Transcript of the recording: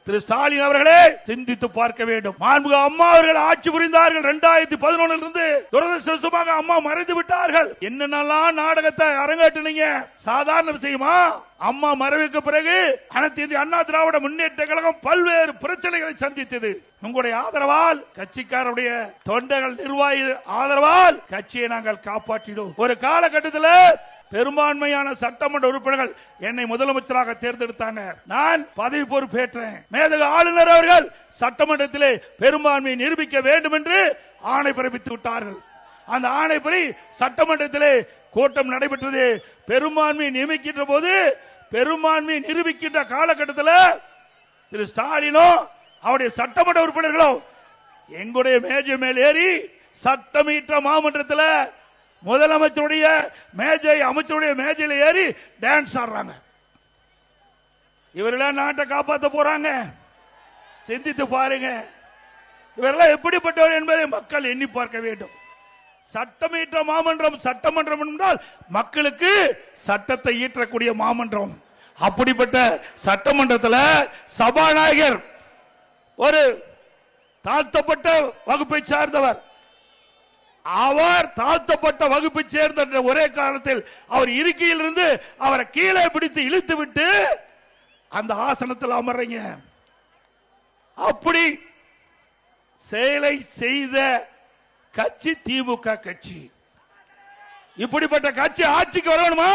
திரு ஸ்டாலின் அவர்களே சிந்தித்து பார்க்க வேண்டும். மாண்புமிகு அம்மா அவர்கள் ஆட்சி புரிந்தார்கள் 2011 இருந்து. துரதிருஷ்டவசமாக அம்மா மறைந்து விட்டார்கள். என்னென்னலாம் நாடகத்தை அரங்கேற்றினீங்க சாதாரண விஷயமா? அம்மா மறைவுக்கு பிறகு அனைத்து இந்திய அண்ணா திராவிட முன்னேற்ற கழகம் பல்வேறு பிரச்சனைகளை சந்தித்தது. உங்களுடைய ஆதரவால், கட்சிக்காரருடைய தொண்டர்கள் நிர்வாகி ஆதரவால் கட்சியை நாங்கள் காப்பாற்றினோம். ஒரு காலகட்டத்தில் பெரும்பான்மையான சட்டமன்ற உறுப்பினர்கள் என்னை முதலமைச்சராக தேர்ந்தெடுத்தாங்க. நான் பதவி பொறுப்பேற்றேன். மேதகு ஆளுநர் அவர்கள் சட்டமன்றத்திலே பெரும்பான்மையை நிரூபிக்க வேண்டும் என்று ஆணை பிறப்பித்து விட்டார்கள். அந்த ஆணைப்படி சட்டமன்றத்திலே கூட்டம் நடைபெற்றது. பெரும்பான்மையை நியமிக்கின்ற போது, பெரும்பான்மையை நிரூபிக்கின்ற காலகட்டத்தில் திரு ஸ்டாலினும் அவருடைய சட்டமன்ற உறுப்பினர்களும் எங்களுடைய மேஜை மேல் ஏறி சட்டமீற்ற மாமன்றத்தில் முதலமைச்சருடைய மேஜை, அமைச்சருடைய மேஜையில் ஏறி டான்ஸ் ஆடுறாங்க. இவரெல்லாம் நாட்டை காப்பாற்ற போறாங்க. சிந்தித்து பாருங்க, இவரெல்லாம் எப்படிப்பட்டவர் என்பதை மக்கள் எண்ணி பார்க்க வேண்டும். சட்டமீற்ற மாமன்றம், சட்டமன்றம் என்றால் மக்களுக்கு சட்டத்தை இயற்றக்கூடிய மாமன்றம். அப்படிப்பட்ட சட்டமன்றத்தில் சபாநாயகர் ஒரு தாழ்த்தப்பட்ட வகுப்பை சார்ந்தவர். அவர் தாழ்த்தப்பட்ட வகுப்பை சேர்ந்த ஒரே காரணத்தில் அவர் இருக்கையில் இருந்து அவரை கீழே பிடித்து இழுத்து விட்டு அந்த ஆசனத்தில் அமர்றீங்க. அப்படி செயலை செய்த கட்சி திமுக கட்சி. இப்படிப்பட்ட கட்சி ஆட்சிக்கு வரணுமா?